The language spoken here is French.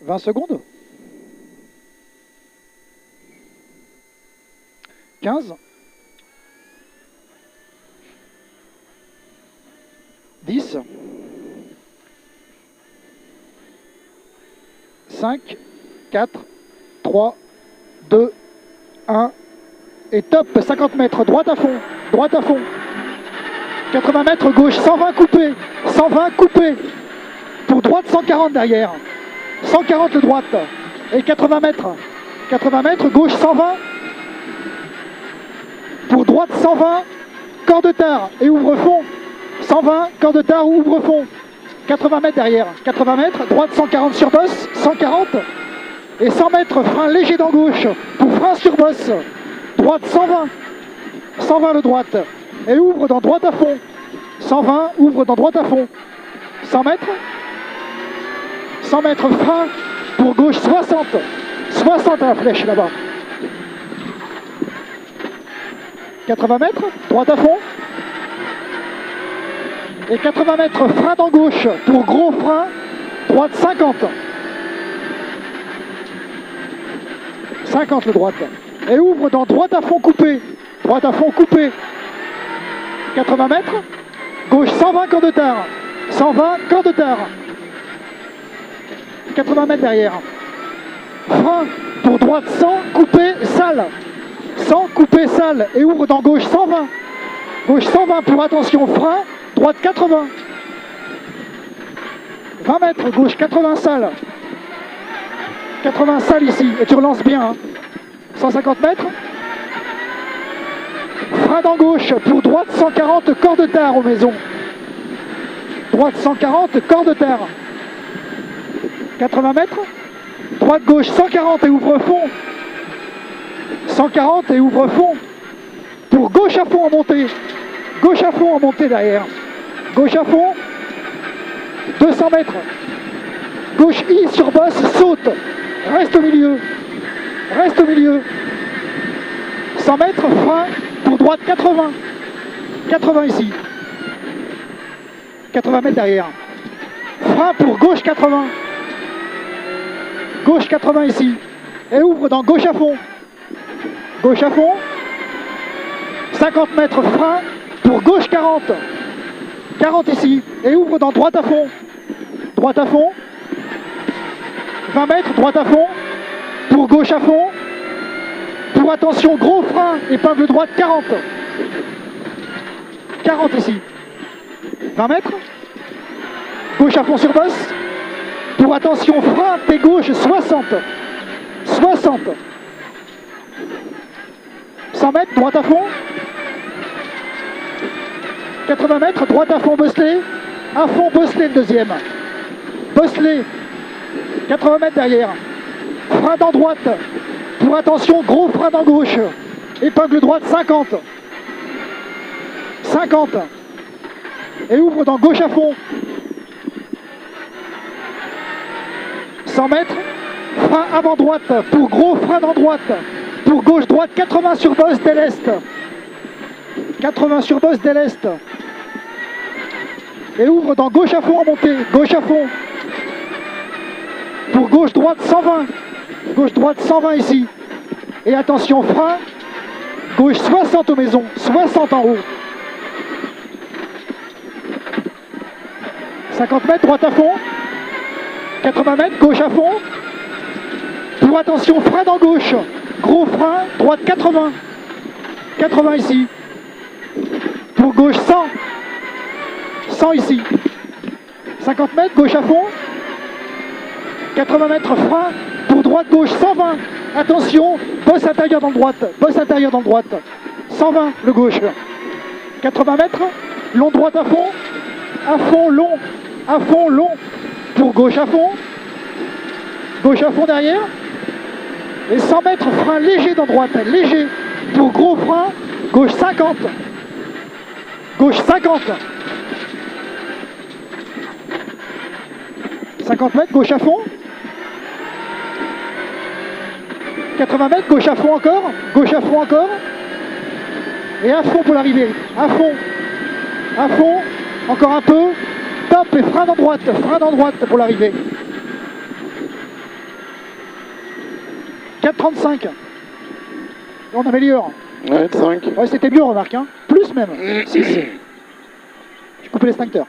20 secondes. 15. 10. 5, 4, 3, 2, 1. Et top, 50 mètres, droite à fond, droite à fond. 80 mètres gauche, 120 coupé, 120 coupé. Pour droite, 140 derrière. 140 le droite. Et 80 mètres gauche, 120. Pour droite, 120, corps de tard et ouvre-fond. 120, corps de tard ou ouvre-fond. 80 mètres derrière. 80 mètres, droite 140 sur bosse, 140. Et 100 mètres, frein léger dans gauche pour frein sur bosse. Droite 120. 120 le droite. Et ouvre dans droite à fond. 120, ouvre dans droite à fond. 100 mètres. 100 mètres, frein pour gauche 60. 60 à la flèche là-bas. 80 mètres, droite à fond. Et 80 mètres, frein dans gauche pour gros frein, droite 50. 50 le droite. Et ouvre dans droite à fond coupé. Droite à fond coupé. 80 mètres, gauche 120 corps de tard. 120 corps de tard. 80 mètres derrière. Frein pour droite 100, coupé, sale. 100, coupé, sale. Et ouvre dans gauche 120. Gauche 120 pour attention, frein. Droite 80. 20 mètres, gauche 80 sale. 80 sale ici. Et tu relances bien. Hein. 150 mètres. Frein dans gauche pour droite 140, corps de tard aux maisons. Droite 140, corps de terre. 80 mètres. Droite gauche 140 et ouvre fond. 140 et ouvre fond. Pour gauche à fond en montée. Gauche à fond en montée derrière. Gauche à fond. 200 mètres. Gauche I sur bosse, saute. Reste au milieu. Reste au milieu. 100 mètres, frein. Pour droite 80. 80 ici. 80 mètres derrière. Frein pour gauche 80. Gauche 80 ici. Et ouvre dans gauche à fond. Gauche à fond. 50 mètres frein pour gauche 40. 40 ici. Et ouvre dans droite à fond. Droite à fond. 20 mètres, droite à fond. Pour gauche à fond. Pour attention, gros frein. Épingle droite 40. 40 ici. 20 mètres. Gauche à fond sur bosse. Pour attention, frein, pied gauche 60. 60. 100 mètres, droite à fond. 80 mètres, droite à fond, bosselet. À fond, bosselet le deuxième. Bosselet. 80 mètres derrière. Frein dans droite. Pour attention, gros frein dans gauche. Épingle droite 50. 50. Et ouvre dans gauche à fond. 100 mètres. Frein avant droite. Pour gros frein dans droite. Pour gauche droite 80 sur bosse dès l'est. 80 sur bosse dès l'est. Et ouvre dans gauche à fond en montée. Gauche à fond. Pour gauche droite 120. Gauche droite 120 ici. Et attention frein. Gauche 60 aux maisons. 60 en haut. 50 mètres, droite à fond. 80 mètres, gauche à fond. Pour attention, frein dans gauche. Gros frein, droite 80. 80 ici. Pour gauche 100. 100 ici. 50 mètres, gauche à fond. 80 mètres, frein. Pour droite, gauche 120. Attention, bosse intérieure dans le droite. Bosse intérieure dans le droite. 120 le gauche. 80 mètres, long droite à fond. À fond, long. À fond, long. Pour gauche à fond. Gauche à fond derrière. Et 100 mètres, frein léger dans droite. Léger. Pour gros frein. Gauche 50. Gauche 50. 50 mètres, gauche à fond. 80 mètres, gauche à fond encore. Gauche à fond encore. Et à fond pour l'arrivée. À fond. À fond. Encore un peu. Top et frein dans droite. Frein dans droite pour l'arrivée. 4,35. On améliore. Ouais, 5. Ouais, c'était mieux, remarque. Hein. Plus même. 6. J'ai coupé l'extincteur.